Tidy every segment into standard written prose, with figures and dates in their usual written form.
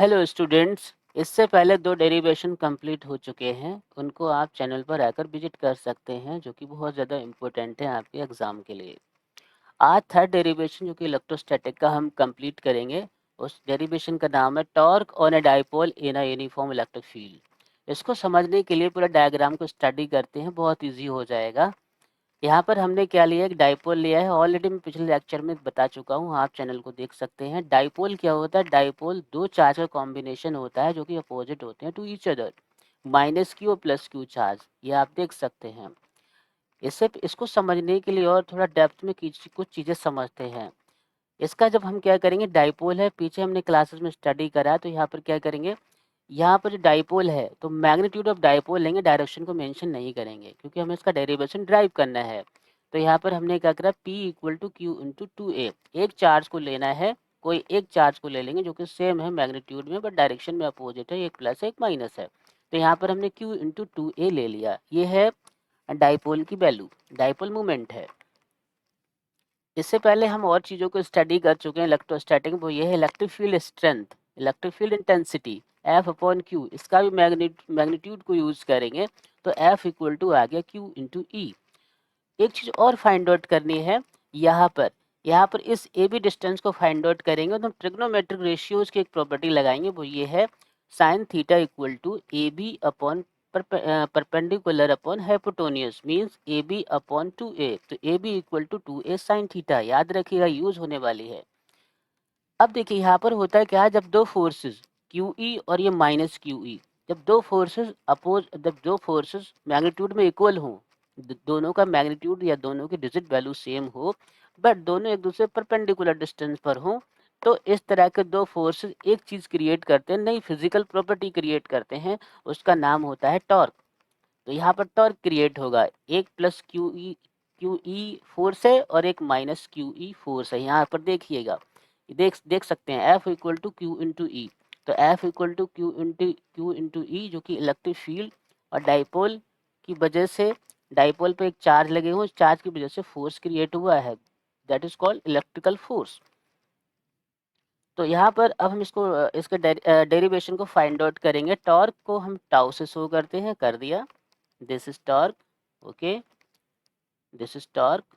Hello students, इससे पहले 2 derivation complete हो चुके हैं। उनको आप चैनल पर आकर विजिट कर सकते हैं, जो कि बहुत ज़्यादा इम्पोर्टेंट है आपके एग्ज़ाम के लिए। आज थर्ड डेरिवेशन जो कि इलेक्ट्रोस्टैटिक का हम कंप्लीट करेंगे। उस डेरिवेशन का नाम है torque on a dipole in a uniform electric field. इसको समझने के लिए पूरा डायग्राम को स्टडी करते हैं, बहुत ईजी हो जाएगा। यहाँ पर हमने क्या लिया, एक डाइपोल लिया है। ऑलरेडी मैं पिछले लेक्चर में बता चुका हूँ, आप चैनल को देख सकते हैं। डाइपोल क्या होता है? डाइपोल दो चार्ज का कॉम्बिनेशन होता है जो कि अपोजिट होते हैं to each other, minus Q और प्लस क्यू चार्ज, ये आप देख सकते हैं। इसको समझने के लिए और थोड़ा डेप्थ में कुछ चीज़ें समझते हैं। इसका जब हम क्या करेंगे, डाइपोल है, पीछे हमने क्लासेस में स्टडी करा, तो यहाँ पर क्या करेंगे, यहाँ पर जो डाइपोल है तो मैग्नीट्यूड ऑफ डाइपोल लेंगे, डायरेक्शन को मेंशन नहीं करेंगे क्योंकि हमें इसका डेरिवेशन ड्राइव करना है। तो यहाँ पर हमने क्या करा, P equal to q into two a. एक चार्ज को लेना है, कोई एक चार्ज को ले लेंगे जो कि सेम है मैग्नीट्यूड में, बट डायरेक्शन में अपोजिट है, एक प्लस है एक माइनस है। तो यहाँ पर हमने Q इंटू टू ए ले लिया। ये है डाइपोल की वैल्यू, डाइपोल मूवमेंट है। इससे पहले हम और चीज़ों को स्टडी कर चुके हैं इलेक्ट्रोस्टैटिक, वो ये है electric field strength, electric field intensity, F upon Q. इसका भी मैग्नीट्यूड को यूज़ करेंगे, तो एफ इक्वल टू आ गया क्यू इंटू ई। एक चीज़ और फाइंड आउट करनी है, यहाँ पर इस ए बी डिस्टेंस को फाइंड आउट करेंगे तो हम ट्रिग्नोमेट्रिक रेशियोज की एक प्रॉपर्टी लगाएंगे, वो ये है sine theta equal to A b upon perpendicular upon hypotenuse, means a b upon two a. तो a b equal to two a sine theta, याद रखिएगा, यूज होने वाली है। अब देखिए यहाँ पर होता है क्या, जब दो फोर्सेस क्यू ई और ये माइनस क्यू ई, जब दो फोर्सेस मैग्नीट्यूड में इक्वल हों, दोनों का मैग्नीट्यूड या दोनों की डिजिट वैल्यू सेम हो, बट दोनों एक दूसरे परपेंडिकुलर डिस्टेंस पर हों, तो इस तरह के दो फोर्सेस एक चीज़ क्रिएट करते हैं, नई फिजिकल प्रॉपर्टी क्रिएट करते हैं, उसका नाम होता है टॉर्क। तो यहाँ पर टॉर्क क्रिएट होगा, एक प्लस क्यू ई फोर्स है और एक माइनस क्यू ई फोर्स है। यहाँ पर देखिएगा, देख सकते हैं F equal to q into e. तो f equal to q into e, जो कि इलेक्ट्रिक फील्ड और डाइपोल की वजह से, डाइपोल पे एक चार्ज लगे हुए, उस चार्ज की वजह से फोर्स क्रिएट हुआ है, that is called electrical force. तो यहाँ पर अब हम इसके डेरिवेशन को फाइंड आउट करेंगे। टॉर्क को हम टाउ से शो करते हैं, कर दिया, this is torque, okay, this is torque.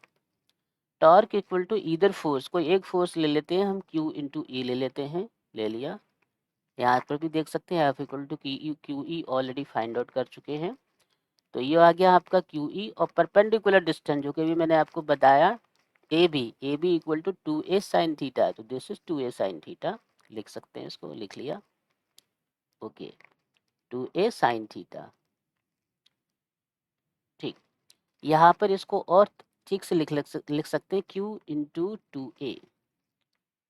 Torque equal to either force, कोई एक फोर्स ले लेते हैं हम, क्यू इंटू ई ले लेते हैं, ले लिया। यहाँ पर भी देख सकते हैं F equal to Q E already find out कर चुके हैं। तो ये आ गया आपका क्यू ई, और परपेंडिकुलर डिस्टेंस जो कि भी मैंने आपको बताया, a b equal to two a sine theta, तो this is two a sine theta, लिख सकते हैं, इसको लिख लिया, okay, two a sine theta. ठीक, यहाँ पर इसको और ठीक से लिख सकते हैं, क्यू इंटू टू ए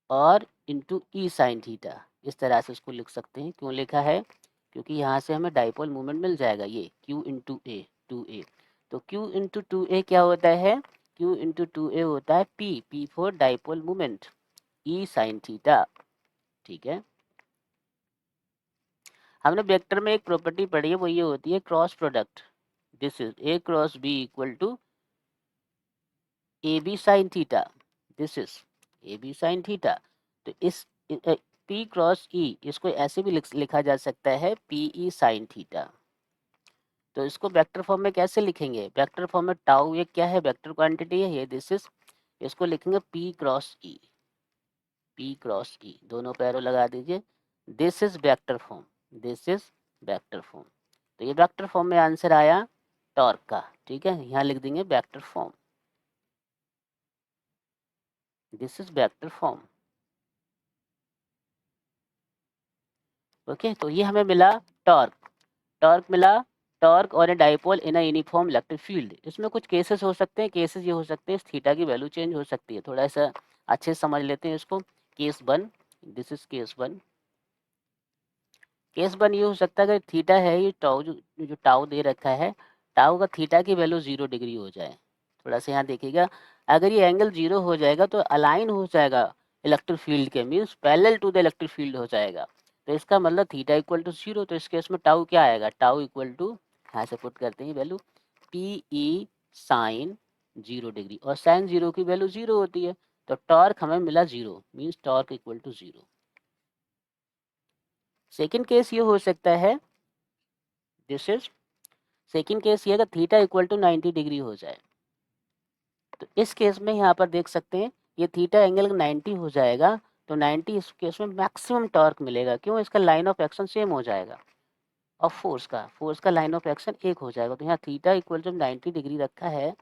और इंटू ई साइन थीटा, इस तरह से इसको लिख सकते हैं। क्यों लिखा है? क्योंकि यहाँ से हमें डाइपोल मूवमेंट मिल जाएगा, ये Q into A, to a. तो क्यू इंटू टू ए क्या होता है? क्यू इंटू टू ए होता है P for dipole movement, E sign theta. ठीक है, हमने वेक्टर में एक प्रॉपर्टी पढ़ी है, वो ये होती है cross product. This is A cross B equal to A B sine theta, this is A B sine theta. तो इस पी क्रॉस ई, इसको ऐसे भी लिखा जा सकता है पी ई साइन थीटा। तो इसको वेक्टर फॉर्म में कैसे लिखेंगे? वेक्टर फॉर्म में टाउ ये क्या है? वेक्टर क्वांटिटी है ये, दिस इज, इसको लिखेंगे पी क्रॉस ई, पी क्रॉस ई, दोनों पैरों लगा दीजिए, this is vector form, this is vector form. तो ये वेक्टर फॉर्म में आंसर आया टॉर्क का। ठीक है, यहाँ लिख देंगे vector form, this is vector form, okay. तो ये हमें मिला टॉर्क, टॉर्क मिला, टॉर्क और a dipole in a uniform electric field. इसमें कुछ केसेस हो सकते हैं, केसेस ये हो सकते हैं, इस थीटा की वैल्यू चेंज हो सकती है, थोड़ा सा अच्छे से समझ लेते हैं इसको। Case one, this is case one. Case one ये हो सकता है कि थीटा है, ये टाउ जो टाउ दे रखा है, टाउ का थीटा की वैल्यू 0 डिग्री हो जाए। थोड़ा सा यहाँ देखिएगा, अगर ये एंगल 0 हो जाएगा तो अलाइन हो जाएगा इलेक्ट्रिक फील्ड के, means parallel to the electric field हो जाएगा। तो इसका मतलब थीटा इक्वल टू 0। तो इस केस में टाउ क्या आएगा? टाउ इक्वल टू, यहाँ से पुट करते हैं value, P E sine 0 degree, और साइन 0 की वैल्यू 0 होती है। तो टॉर्क हमें मिला 0, means torque equal to 0, second case ये हो सकता है, दिस इज सेकंड केस ये, अगर थीटा इक्वल टू 90 डिग्री हो जाए, तो इस केस में यहाँ पर देख सकते हैं ये थीटा एंगल 90 हो जाएगा, तो 90 इस केस में मैक्सिमम टॉर्क मिलेगा। क्यों? इसका लाइन ऑफ एक्शन सेम हो जाएगा और फोर्स का लाइन ऑफ एक्शन एक हो जाएगा। तो यहाँ थीटा इक्वल जब 90 डिग्री रखा है,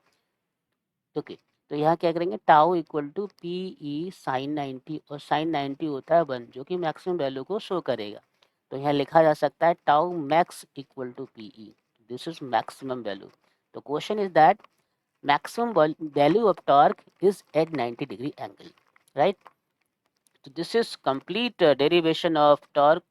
ओके, तो यहाँ क्या करेंगे, tau equal to P E sine 90, और साइन 90 होता है 1, जो कि मैक्सिमम वैल्यू को शो करेगा। तो यहाँ लिखा जा सकता है tau max equal to P e, this is maximum value. तो question is that maximum value of torque is at 90 degree angle, right? So this is complete derivation of torque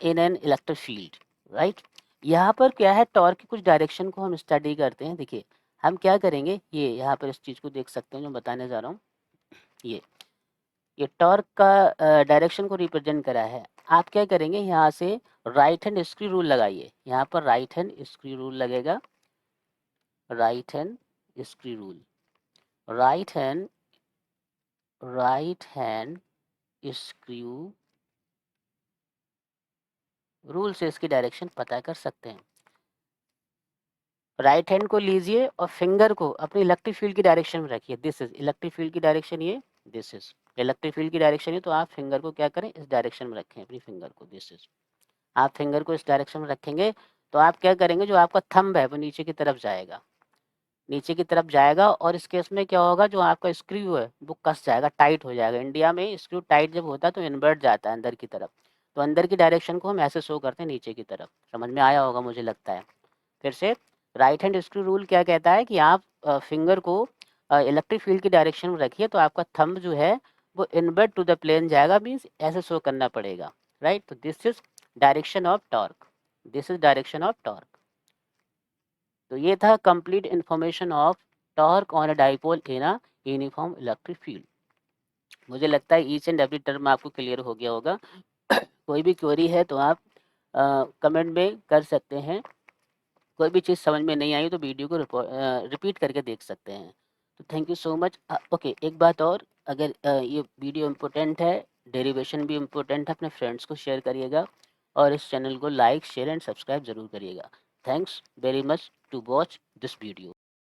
in an electric field, right? यहाँ पर क्या है, torque की कुछ direction को हम study करते हैं। देखिए हम क्या करेंगे, ये यहाँ पर इस चीज़ को देख सकते हैं जो बताने जा रहा हूँ। ये टॉर्क का डायरेक्शन को रिप्रेजेंट करा है। आप क्या करेंगे, यहाँ से राइट हैंड स्क्रू रूल लगाइए। यहाँ पर राइट हैंड स्क्रू रूल लगेगा, right hand screw rule, right hand screw rule से इसकी डायरेक्शन पता कर सकते हैं। राइट हैंड को लीजिए और फिंगर को अपनी इलेक्ट्रिक फील्ड की डायरेक्शन में रखिए। दिस इज इलेक्ट्रिक फील्ड की डायरेक्शन, ये दिस इज इलेक्ट्रिक फील्ड की डायरेक्शन है। तो आप फिंगर को क्या करें, इस डायरेक्शन में रखें अपनी फिंगर को। दिस इज, आप फिंगर को इस डायरेक्शन में रखेंगे तो आप क्या करेंगे, जो आपका थंब है वो नीचे की तरफ जाएगा, नीचे की तरफ जाएगा। और इस केस में क्या होगा, जो आपका स्क्रू है वो कस जाएगा, टाइट हो जाएगा। इंडिया में स्क्रू टाइट जब होता है तो इन्वर्ट जाता है अंदर की तरफ। तो अंदर की डायरेक्शन को हम ऐसे शो करते हैं, नीचे की तरफ। समझ में आया होगा मुझे लगता है। फिर से, राइट हैंड स्क्रू रूल क्या कहता है कि आप फिंगर को इलेक्ट्रिक फील्ड की डायरेक्शन में रखिए, तो आपका थंब जो है वो इन्वर्ट टू द प्लेन जाएगा, मीन्स ऐसे शो करना पड़ेगा, राइट? तो this is direction of torque, this is direction of torque. तो ये था complete information of torque on a dipole in a uniform electric field. मुझे लगता है ईच एंड एवरी टर्म आपको क्लियर हो गया होगा। कोई भी क्वेरी है तो आप कमेंट में कर सकते हैं। कोई भी चीज़ समझ में नहीं आई तो वीडियो को रिपीट करके देख सकते हैं। तो thank you so much. Okay, एक बात और, अगर ये वीडियो इम्पोर्टेंट है, डेरिवेशन भी इम्पोर्टेंट है, अपने फ्रेंड्स को शेयर करिएगा और इस चैनल को लाइक शेयर एंड सब्सक्राइब ज़रूर करिएगा। Thanks very much to watch this video.